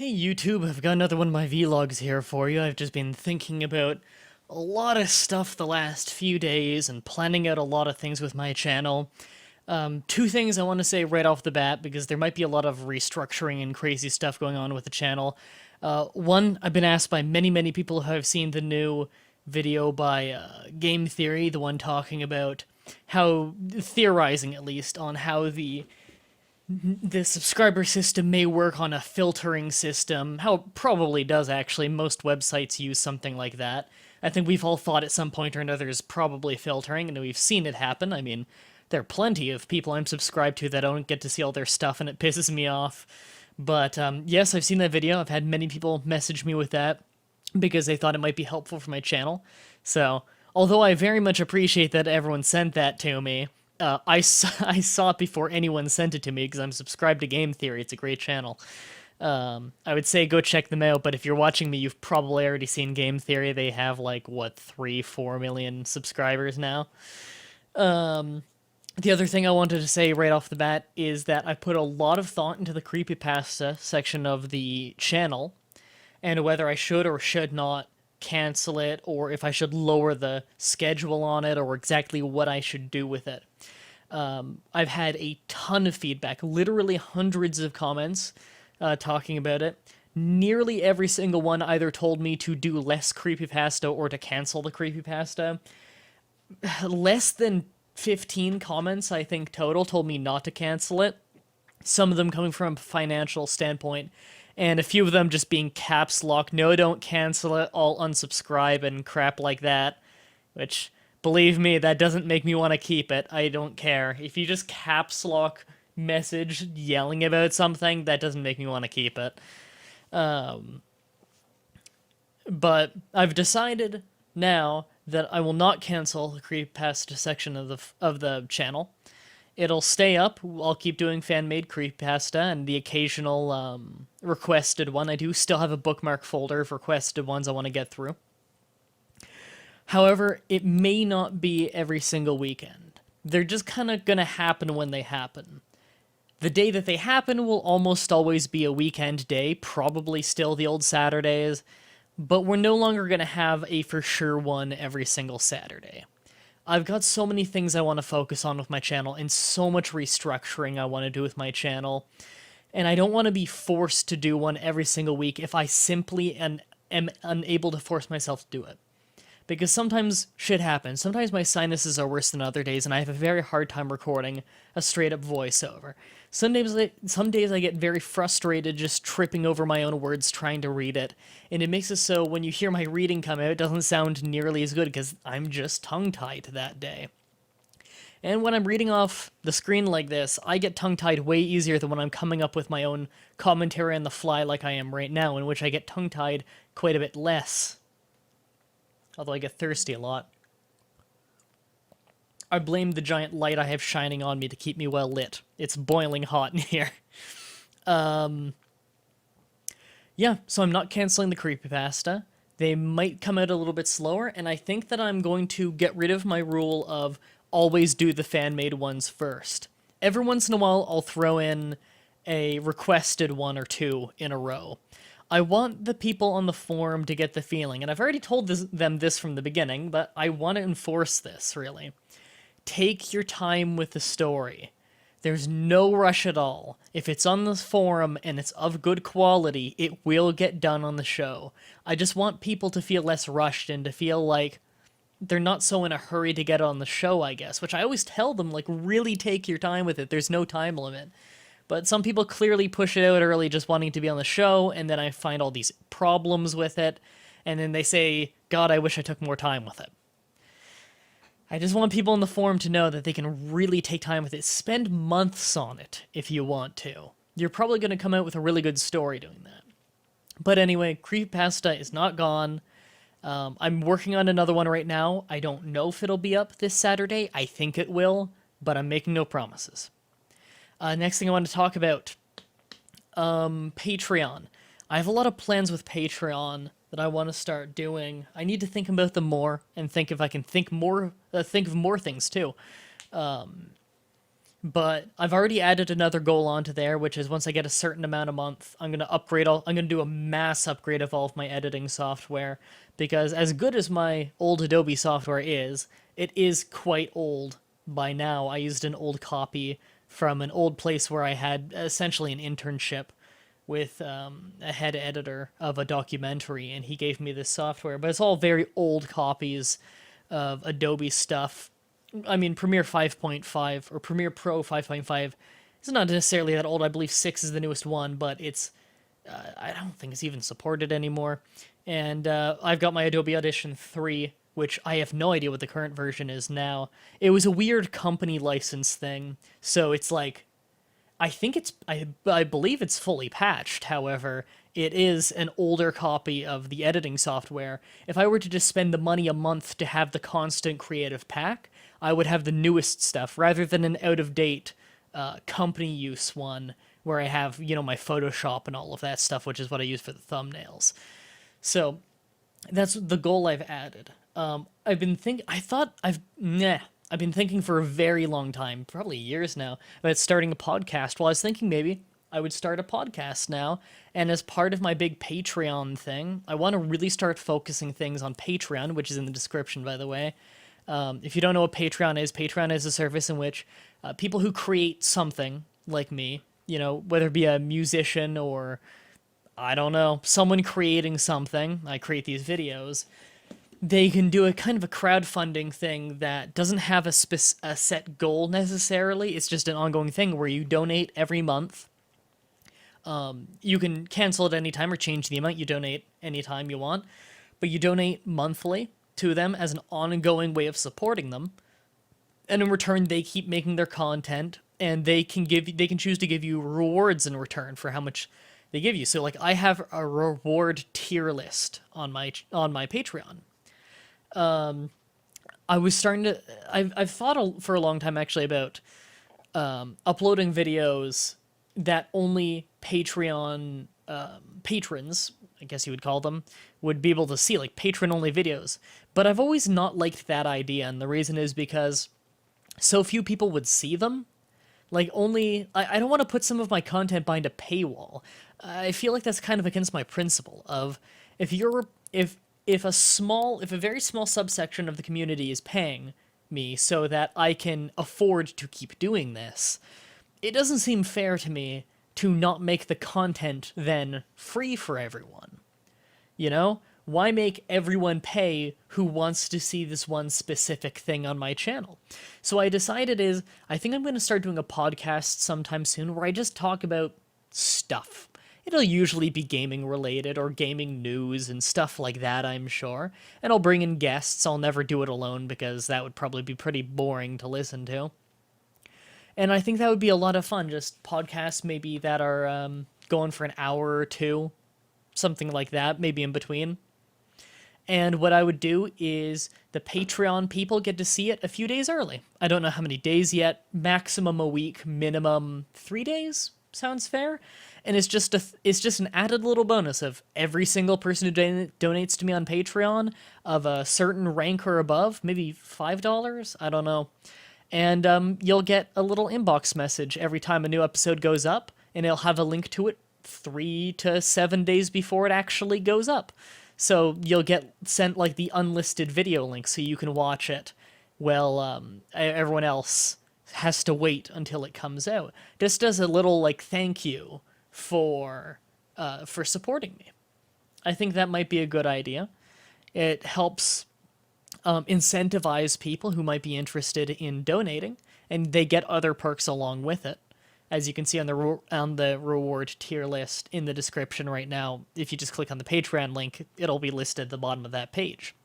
Hey YouTube, I've got another one of my vlogs here for you. I've just been thinking about a lot of stuff the last few days and planning out a lot of things with my channel. Two things I want to say right off the bat because there might be a lot of restructuring and crazy stuff going on with the channel. One, I've been asked by many people who have seen the new video by Game Theory, the one talking about how, theorizing at least, on how the subscriber system may work on a filtering system, how it probably does actually. Most websites use something like that. I think we've all thought at some point or another is probably filtering, and we've seen it happen. I mean, there are plenty of people I'm subscribed to that don't get to see all their stuff, and it pisses me off. But yes, I've seen that video. I've had many people message me with that because they thought it might be helpful for my channel. So, although I very much appreciate that everyone sent that to me, I saw it before anyone sent it to me because I'm subscribed to Game Theory. It's a great channel. I would say go check them out, but if you're watching me, you've probably already seen Game Theory. They have like, what, 4 million subscribers now? The other thing I wanted to say right off the bat is that I put a lot of thought into the Creepypasta section of the channel, and whether I should or should not cancel it, or if I should lower the schedule on it, or exactly what I should do with it. I've had a ton of feedback, literally hundreds of comments talking about it. Nearly every single one either told me to do less creepypasta or to cancel the creepypasta. Less than 15 comments, I think, total told me not to cancel it. Some of them coming from a financial standpoint, and a few of them just being caps lock, no, don't cancel it, I'll unsubscribe and crap like that, which, believe me, that doesn't make me want to keep it. I don't care. If you just caps lock message yelling about something, that doesn't make me want to keep it. But I've decided now that I will not cancel the creepypasta section of the channel. It'll stay up. I'll keep doing fan-made creepypasta and the occasional requested one. I do still have a bookmark folder of requested ones I want to get through. However, it may not be every single weekend. They're just kind of going to happen when they happen. The day that they happen will almost always be a weekend day, probably still the old Saturdays, but we're no longer going to have a for sure one every single Saturday. I've got so many things I want to focus on with my channel and so much restructuring I want to do with my channel, and I don't want to be forced to do one every single week if I simply am unable to force myself to do it. Because sometimes shit happens. Sometimes my sinuses are worse than other days, and I have a very hard time recording a straight-up voiceover. Some days I get very frustrated just tripping over my own words trying to read it, and it makes it so when you hear my reading come out, it doesn't sound nearly as good because I'm just tongue-tied that day. And when I'm reading off the screen like this, I get tongue-tied way easier than when I'm coming up with my own commentary on the fly like I am right now, in which I get tongue-tied quite a bit less. Although I get thirsty a lot. I blame the giant light I have shining on me to keep me well lit. It's boiling hot in here. Yeah, so I'm not canceling the creepypasta. They might come out a little bit slower, and I think that I'm going to get rid of my rule of always do the fan-made ones first. Every once in a while, I'll throw in a requested one or two in a row. I want the people on the forum to get the feeling, and I've already told them this from the beginning, but I want to enforce this, really. Take your time with the story. There's no rush at all. If it's on the forum and it's of good quality, it will get done on the show. I just want people to feel less rushed and to feel like they're not so in a hurry to get on the show, I guess, which I always tell them, like, really take your time with it. There's no time limit. But some people clearly push it out early just wanting to be on the show, and then I find all these problems with it, and then they say, God, I wish I took more time with it. I just want people in the forum to know that they can really take time with it. Spend months on it if you want to. You're probably going to come out with a really good story doing that. But anyway, Creepypasta is not gone. I'm working on another one right now. I don't know if it'll be up this Saturday. I think it will, but I'm making no promises. Next thing I want to talk about, Patreon. I have a lot of plans with Patreon that I want to start doing. I need to think about them more and think if I can think of more things too. But I've already added another goal onto there, which is once I get a certain amount a month, I'm gonna upgrade all. I'm gonna do a mass upgrade of all of my editing software because as good as my old Adobe software is, it is quite old by now. I used an old copy from an old place where I had essentially an internship with a head editor of a documentary, and he gave me this software. But it's all very old copies of Adobe stuff. I mean, Premiere 5.5 or Premiere Pro 5.5 is not necessarily that old. I believe 6 is the newest one, but it's I don't think it's even supported anymore. And I've got my Adobe Audition 3, which I have no idea what the current version is now. It was a weird company license thing, so it's like I think I believe it's fully patched. However, it is an older copy of the editing software. If I were to just spend the money a month to have the constant creative pack, I would have the newest stuff rather than an out of date company use one where I have, my Photoshop and all of that stuff, which is what I use for the thumbnails. So that's the goal I've added. I've been thinking for a very long time, probably years now, about starting a podcast. Well, I was thinking maybe I would start a podcast now, and as part of my big Patreon thing, I want to really start focusing things on Patreon, which is in the description, by the way. If you don't know what Patreon is a service in which people who create something, like me, whether it be a musician or, I don't know, someone creating something, I create these videos, they can do a kind of a crowdfunding thing that doesn't have a set goal necessarily. It's just an ongoing thing where you donate every month. You can cancel at any time or change the amount you donate anytime you want, but you donate monthly to them as an ongoing way of supporting them. And in return, they keep making their content, and they can choose to give you rewards in return for how much they give you. So, like, I have a reward tier list on my Patreon. I was starting to. I've thought for a long time actually about uploading videos that only Patreon patrons, I guess you would call them, would be able to see, like patron-only videos. But I've always not liked that idea, and the reason is because so few people would see them. Like, I don't want to put some of my content behind a paywall. I feel like that's kind of against my principle of if a very small subsection of the community is paying me so that I can afford to keep doing this, it doesn't seem fair to me to not make the content then free for everyone. Why make everyone pay who wants to see this one specific thing on my channel? So I decided I think I'm going to start doing a podcast sometime soon where I just talk about stuff. It'll usually be gaming related or gaming news and stuff like that, I'm sure. And I'll bring in guests. I'll never do it alone because that would probably be pretty boring to listen to. And I think that would be a lot of fun, just podcasts maybe that are going for an hour or two, something like that, maybe in between. And what I would do is the Patreon people get to see it a few days early. I don't know how many days yet, maximum a week, minimum 3 days, sounds fair. And it's just an added little bonus of every single person who donates to me on Patreon of a certain rank or above, maybe $5, I don't know. And you'll get a little inbox message every time a new episode goes up, and it'll have a link to it 3 to 7 days before it actually goes up. So you'll get sent like the unlisted video link so you can watch it while everyone else has to wait until it comes out. Just as a little like thank you for supporting me. I think that might be a good idea. It helps incentivize people who might be interested in donating, and they get other perks along with it. As you can see on the reward tier list in the description right now, if you just click on the Patreon link, it'll be listed at the bottom of that page.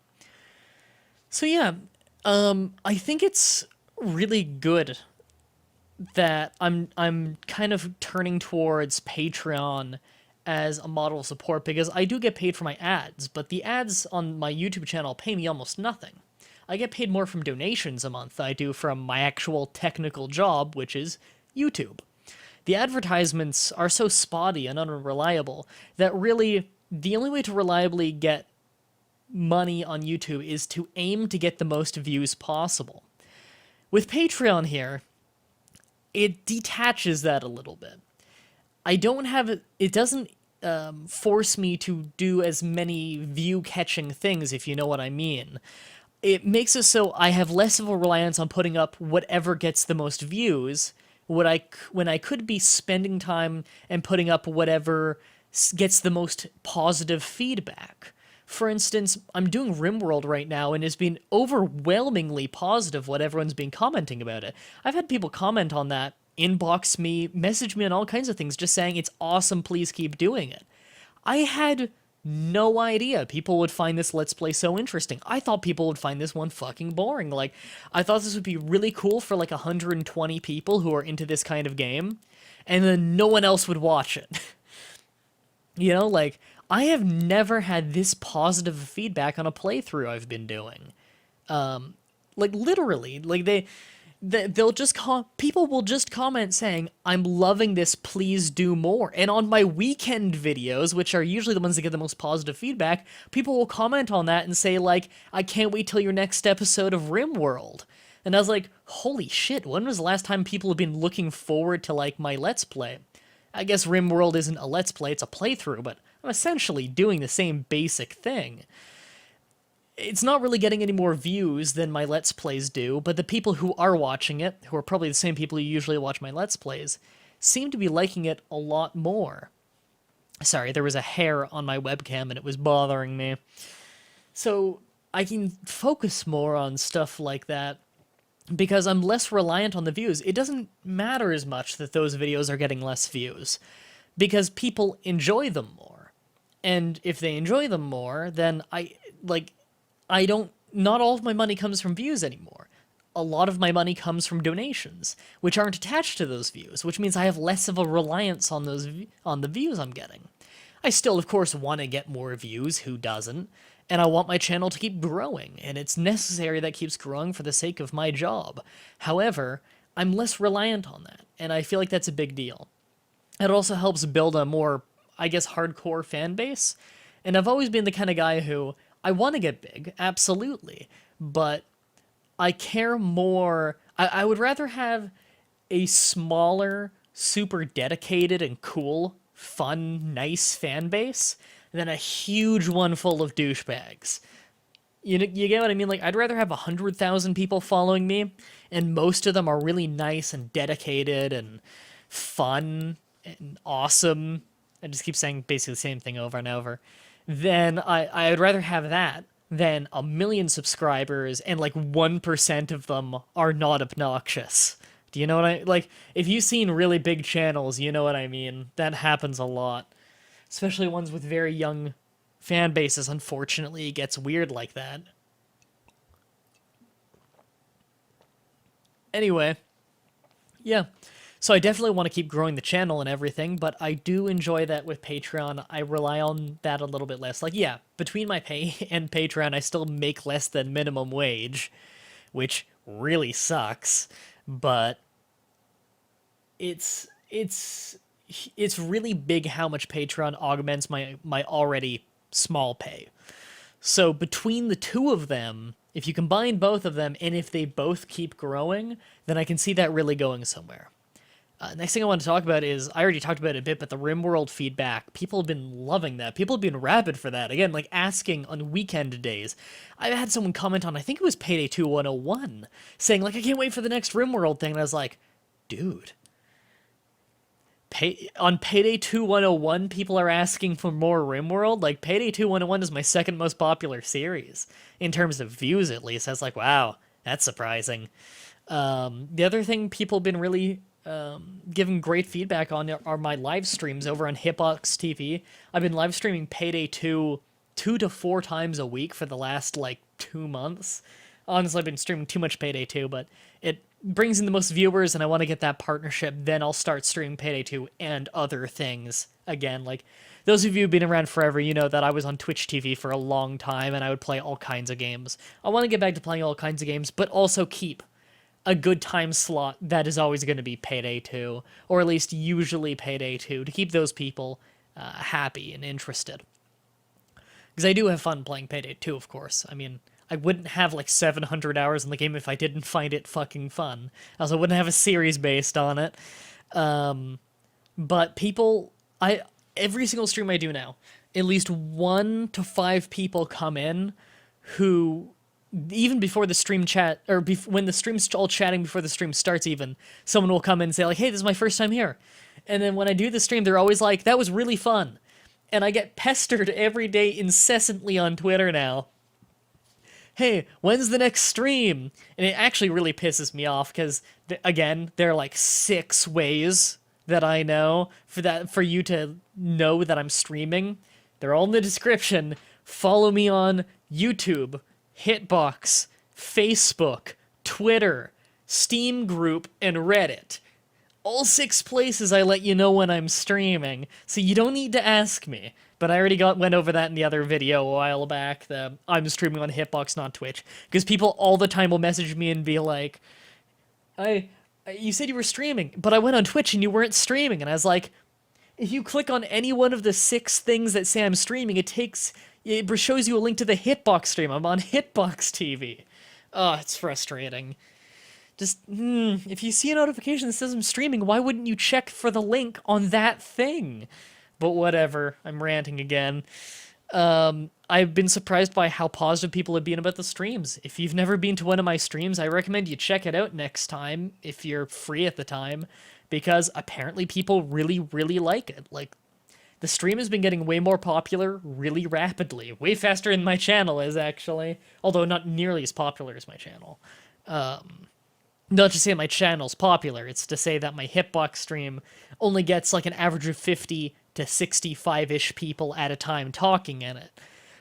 So yeah, I think it's really good that I'm kind of turning towards Patreon as a model of support, because I do get paid for my ads, but the ads on my YouTube channel pay me almost nothing. I get paid more from donations a month than I do from my actual technical job, which is YouTube. The advertisements are so spotty and unreliable that really the only way to reliably get money on YouTube is to aim to get the most views possible. With Patreon here, it detaches that a little bit. I don't have it doesn't force me to do as many view catching things, if you know what I mean. It makes it so I have less of a reliance on putting up whatever gets the most views. When I could be spending time and putting up whatever gets the most positive feedback. For instance, I'm doing RimWorld right now, and it's been overwhelmingly positive what everyone's been commenting about it. I've had people comment on that, inbox me, message me on all kinds of things, just saying it's awesome, please keep doing it. I had no idea people would find this Let's Play so interesting. I thought people would find this one fucking boring. Like, I thought this would be really cool for like 120 people who are into this kind of game, and then no one else would watch it. You know, like, I have never had this positive feedback on a playthrough I've been doing. Like, literally, like, they'll just people will just comment saying, I'm loving this, please do more. And on my weekend videos, which are usually the ones that get the most positive feedback, people will comment on that and say, like, I can't wait till your next episode of RimWorld. And I was like, holy shit, when was the last time people have been looking forward to, like, my Let's Play? I guess RimWorld isn't a Let's Play, it's a playthrough, but I'm essentially doing the same basic thing. It's not really getting any more views than my Let's Plays do, but the people who are watching it, who are probably the same people who usually watch my Let's Plays, seem to be liking it a lot more. Sorry, there was a hair on my webcam and it was bothering me. So I can focus more on stuff like that because I'm less reliant on the views. It doesn't matter as much that those videos are getting less views because people enjoy them more. And if they enjoy them more, then not all of my money comes from views anymore. A lot of my money comes from donations, which aren't attached to those views, which means I have less of a reliance on on the views I'm getting. I still, of course, want to get more views, who doesn't? And I want my channel to keep growing, and it's necessary that it keeps growing for the sake of my job. However, I'm less reliant on that, and I feel like that's a big deal. It also helps build a more, I guess, hardcore fan base, and I've always been the kind of guy who, I want to get big, absolutely, but I care more. I would rather have a smaller, super dedicated and cool, fun, nice fan base than a huge one full of douchebags. You get what I mean? Like, I'd rather have 100,000 people following me, and most of them are really nice and dedicated and fun and awesome. I just keep saying basically the same thing over and over. Then I'd rather have that than 1 million subscribers and like 1% of them are not obnoxious. Do you know what like, if you've seen really big channels, you know what I mean. That happens a lot. Especially ones with very young fan bases, unfortunately, it gets weird like that. Anyway, yeah. So I definitely want to keep growing the channel and everything, but I do enjoy that with Patreon. I rely on that a little bit less. Like, yeah, between my pay and Patreon, I still make less than minimum wage, which really sucks, but it's really big how much Patreon augments my already small pay. So between the two of them, if you combine both of them, and if they both keep growing, then I can see that really going somewhere. Next thing I want to talk about is, I already talked about it a bit, but the RimWorld feedback. People have been loving that. People have been rabid for that. Again, like asking on weekend days. I had someone comment on, I think it was Payday 2 101, saying, like, I can't wait for the next RimWorld thing. And I was like, dude. On Payday 2 101, people are asking for more RimWorld? Like, Payday 2 101 is my second most popular series. In terms of views, at least. I was like, wow, that's surprising. The other thing people have been really giving great feedback on are my live streams over on Hitbox TV. I've been live streaming Payday 2 2 to 4 times a week for the last, like, 2 months. Honestly, I've been streaming too much Payday 2, but it brings in the most viewers, and I want to get that partnership. Then I'll start streaming Payday 2 and other things again. Like, those of you who've been around forever, you know that I was on Twitch TV for a long time, and I would play all kinds of games. I want to get back to playing all kinds of games, but also keep a good time slot that is always going to be Payday 2, or at least usually Payday 2, to keep those people happy and interested. Because I do have fun playing Payday 2, of course. I mean, I wouldn't have like 700 hours in the game if I didn't find it fucking fun. I also wouldn't have a series based on it. But people, every single stream I do now, at least 1 to 5 people come in who, even before the stream chat, or when the stream's all chatting before the stream starts even, someone will come in and say like, hey, this is my first time here. And then when I do the stream, they're always like, that was really fun. And I get pestered every day incessantly on Twitter now. Hey, when's the next stream? And it actually really pisses me off because, again, there are like 6 ways that I know for you to know that I'm streaming. They're all in the description. Follow me on YouTube, Hitbox, Facebook, Twitter, Steam group, and Reddit. All 6 places I let you know when I'm streaming, so you don't need to ask me. But I already went over that in the other video a while back, I'm streaming on Hitbox, not Twitch. Because people all the time will message me and be like, you said you were streaming, but I went on Twitch and you weren't streaming. And I was like, if you click on any one of the 6 things that say I'm streaming, it shows you a link to the Hitbox stream. I'm on Hitbox TV. Oh, it's frustrating. Just, if you see a notification that says I'm streaming, why wouldn't you check for the link on that thing? But whatever, I'm ranting again. I've been surprised by how positive people have been about the streams. If you've never been to one of my streams, I recommend you check it out next time, if you're free at the time, because apparently people really, really like it. Like, the stream has been getting way more popular really rapidly. Way faster than my channel is, actually. Although not nearly as popular as my channel. Not to say my channel's popular, it's to say that my Hitbox stream only gets like an average of 50 to 65-ish people at a time talking in it,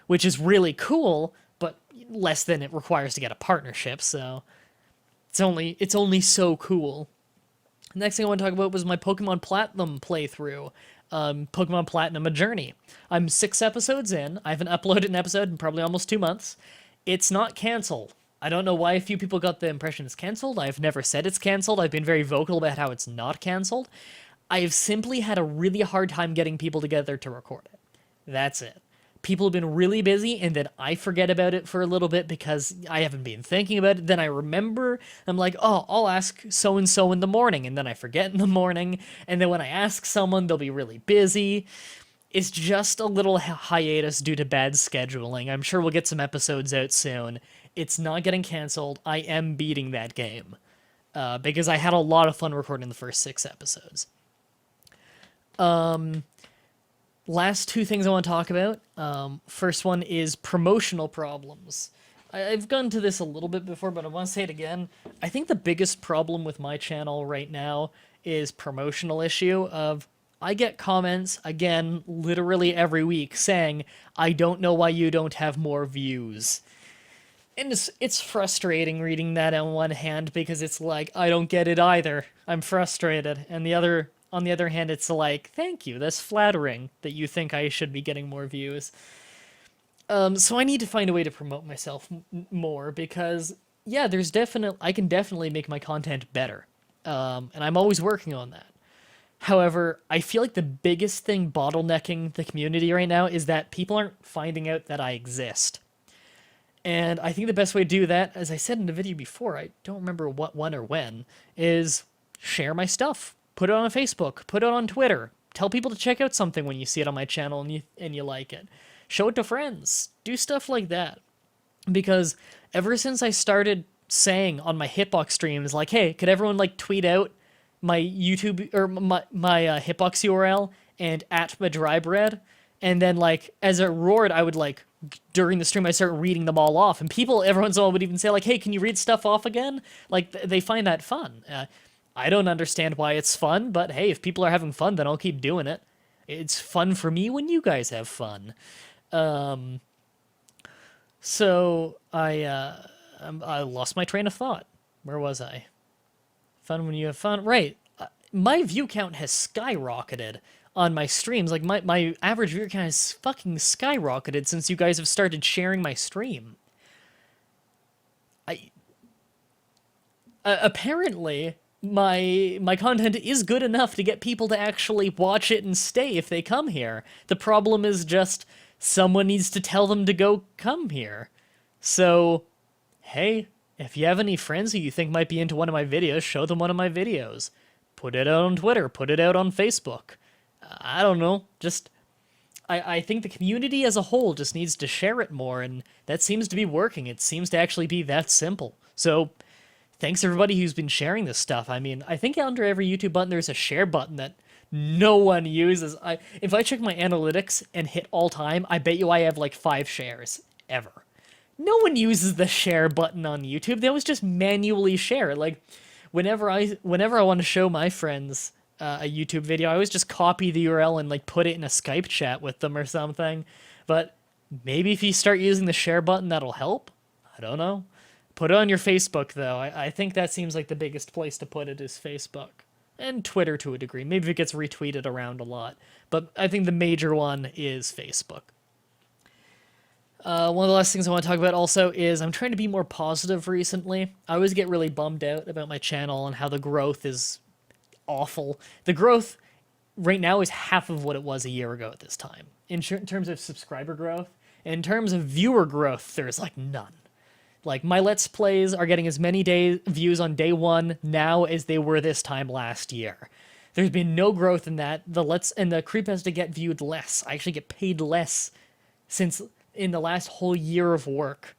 which is really cool, but less than it requires to get a partnership, so it's only so cool. Next thing I want to talk about was my Pokemon Platinum playthrough. Pokemon Platinum: A Journey. I'm 6 episodes in. I haven't uploaded an episode in probably almost 2 months. It's not canceled. I don't know why a few people got the impression it's canceled. I've never said it's canceled. I've been very vocal about how it's not canceled. I've simply had a really hard time getting people together to record it. That's it. People have been really busy, and then I forget about it for a little bit because I haven't been thinking about it. Then I remember, I'm like, oh, I'll ask so-and-so in the morning, and then I forget in the morning, and then when I ask someone, they'll be really busy. It's just a little hiatus due to bad scheduling. I'm sure we'll get some episodes out soon. It's not getting canceled. I am beating that game because I had a lot of fun recording the first 6 episodes. Last 2 things I want to talk about. First one is promotional problems. I've gone to this a little bit before, but I want to say it again. I think the biggest problem with my channel right now is promotional issue of I get comments, again, literally every week saying, I don't know why you don't have more views. And it's frustrating reading that on one hand because it's like, I don't get it either. I'm frustrated. And on the other hand, it's like, thank you, that's flattering that you think I should be getting more views. So I need to find a way to promote myself more because, yeah, I can definitely make my content better. And I'm always working on that. However, I feel like the biggest thing bottlenecking the community right now is that people aren't finding out that I exist. And I think the best way to do that, as I said in the video before, I don't remember what one or when, is share my stuff. Put it on Facebook, put it on Twitter. Tell people to check out something when you see it on my channel and you like it. Show it to friends. Do stuff like that. Because ever since I started saying on my Hitbox streams, like, hey, could everyone like tweet out my YouTube or my Hitbox URL and at Mah-Dry-Bread? And then like as it roared, I would like during the stream I start reading them all off, and people every once in a while would even say like, hey, can you read stuff off again? Like they find that fun. I don't understand why it's fun, but hey, if people are having fun, then I'll keep doing it. It's fun for me when you guys have fun. So I lost my train of thought. Where was I? Fun when you have fun. Right. My view count has skyrocketed on my streams. Like my average view count has fucking skyrocketed since you guys have started sharing my stream. Apparently my content is good enough to get people to actually watch it and stay if they come here. The problem is just someone needs to tell them to go come here. So, hey, if you have any friends who you think might be into one of my videos, show them one of my videos. Put it out on Twitter, put it out on Facebook. I don't know, just I think the community as a whole just needs to share it more, and that seems to be working. It seems to actually be that simple. So, thanks everybody who's been sharing this stuff. I mean, I think under every YouTube button there's a share button that no one uses. If I check my analytics and hit all time, I bet you I have like 5 shares ever. No one uses the share button on YouTube. They always just manually share it. Like whenever I want to show my friends a YouTube video, I always just copy the URL and like put it in a Skype chat with them or something. But maybe if you start using the share button, that'll help. I don't know. Put it on your Facebook, though. I think that seems like the biggest place to put it is Facebook. And Twitter to a degree. Maybe it gets retweeted around a lot. But I think the major one is Facebook. One of the last things I want to talk about also is I'm trying to be more positive recently. I always get really bummed out about my channel and how the growth is awful. The growth right now is half of what it was a year ago at this time. In terms of subscriber growth. In terms of viewer growth, there's like none. Like, my Let's Plays are getting as many views on day one now as they were this time last year. There's been no growth in that. The Creepypasta get viewed less. I actually get paid less since in the last whole year of work.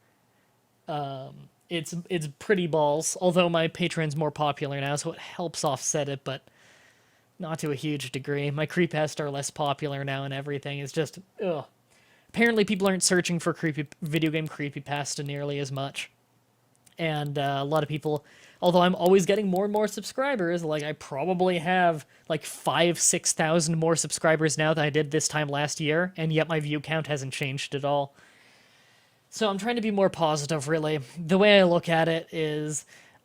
It's pretty balls, although my Patreon's more popular now, so it helps offset it, but not to a huge degree. My Creepypasta are less popular now and everything. It's just, ugh. Apparently people aren't searching for video game creepypasta nearly as much. And a lot of people, although I'm always getting more and more subscribers, like I probably have like 6,000 more subscribers now than I did this time last year, and yet my view count hasn't changed at all. So I'm trying to be more positive, really. The way I look at it is,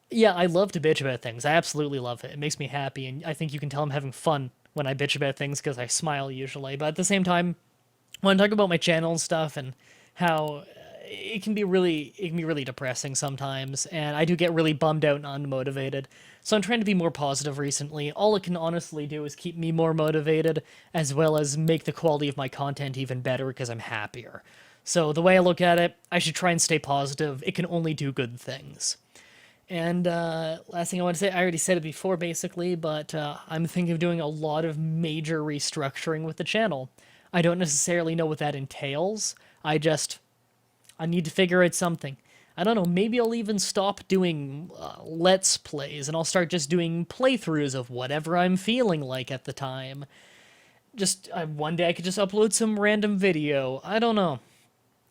yeah, I love to bitch about things. I absolutely love it. It makes me happy, and I think you can tell I'm having fun when I bitch about things because I smile usually. But at the same time, when I talk about my channel and stuff and how it can be really depressing sometimes, and I do get really bummed out and unmotivated. So I'm trying to be more positive recently. All it can honestly do is keep me more motivated, as well as make the quality of my content even better because I'm happier. So the way I look at it, I should try and stay positive. It can only do good things. And last thing I want to say, I already said it before basically, but I'm thinking of doing a lot of major restructuring with the channel. I don't necessarily know what that entails. I need to figure out something. I don't know, maybe I'll even stop doing Let's Plays, and I'll start just doing playthroughs of whatever I'm feeling like at the time. One day I could just upload some random video. I don't know.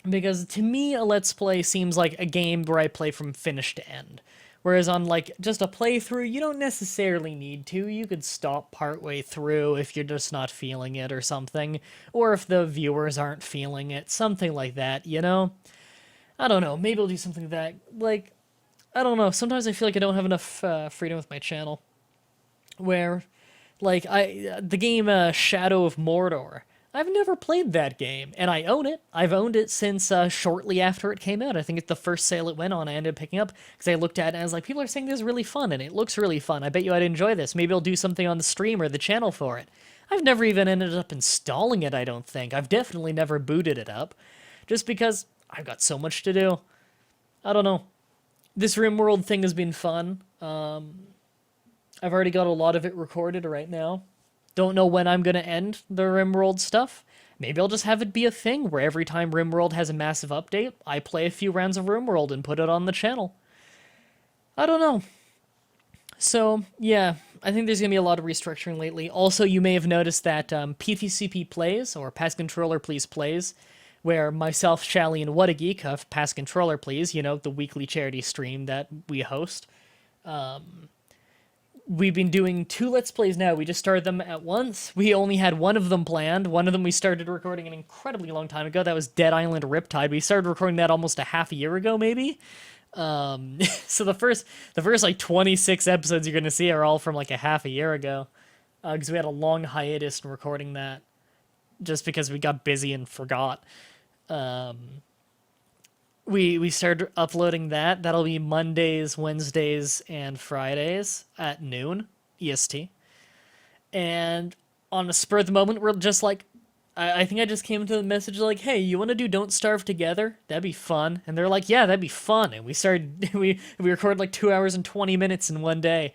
Because to me, a Let's Play seems like a game where I play from finish to end. Whereas on, like, just a playthrough, you don't necessarily need to. You could stop partway through if you're just not feeling it or something. Or if the viewers aren't feeling it. Something like that, you know? I don't know. Maybe I'll do something that, like, I don't know. Sometimes I feel like I don't have enough freedom with my channel. Where, like, the game Shadow of Mordor. I've never played that game, and I own it. I've owned it since shortly after it came out. I think it's the first sale it went on I ended up picking up, because I looked at it and I was like, people are saying this is really fun, and it looks really fun. I bet you I'd enjoy this. Maybe I'll do something on the stream or the channel for it. I've never even ended up installing it, I don't think. I've definitely never booted it up, just because I've got so much to do. I don't know. This RimWorld thing has been fun. I've already got a lot of it recorded right now. Don't know when I'm going to end the RimWorld stuff. Maybe I'll just have it be a thing where every time RimWorld has a massive update, I play a few rounds of RimWorld and put it on the channel. I don't know. So, yeah, I think there's going to be a lot of restructuring lately. Also, you may have noticed that PTCP Plays, or Pass Controller Please Plays, where myself, Shally, and What a Geek of Pass Controller Please, you know, the weekly charity stream that we host, we've been doing 2 Let's Plays now. We just started them at once. We only had one of them planned. One of them we started recording an incredibly long time ago. That was Dead Island Riptide. We started recording that almost a half a year ago, maybe. So the first like 26 episodes you're going to see are all from like a half a year ago. Because we had a long hiatus in recording that. Just because we got busy and forgot. We started uploading that. That'll be Mondays, Wednesdays, and Fridays at noon EST. And on a spur of the moment, we're just like, I think I just came to the message like, hey, you want to do Don't Starve Together? That'd be fun. And they're like, yeah, that'd be fun. And we started, we recorded like 2 hours and 20 minutes in one day.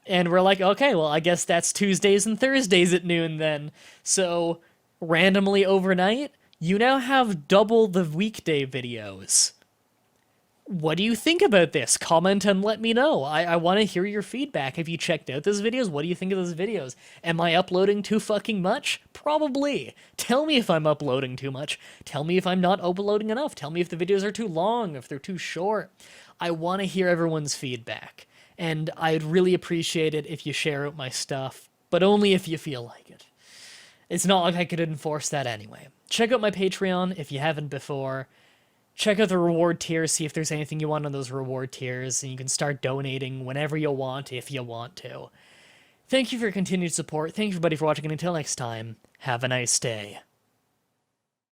And we're like, okay, well, I guess that's Tuesdays and Thursdays at noon then. So, randomly overnight, you now have double the weekday videos. What do you think about this? Comment and let me know. I want to hear your feedback. Have you checked out those videos? What do you think of those videos? Am I uploading too fucking much? Probably. Tell me if I'm uploading too much. Tell me if I'm not uploading enough. Tell me if the videos are too long, if they're too short. I want to hear everyone's feedback. And I'd really appreciate it if you share out my stuff, but only if you feel like it. It's not like I could enforce that anyway. Check out my Patreon if you haven't before. Check out the reward tiers, see if there's anything you want on those reward tiers, and you can start donating whenever you want, if you want to. Thank you for your continued support. Thank you, everybody, for watching, and until next time, have a nice day.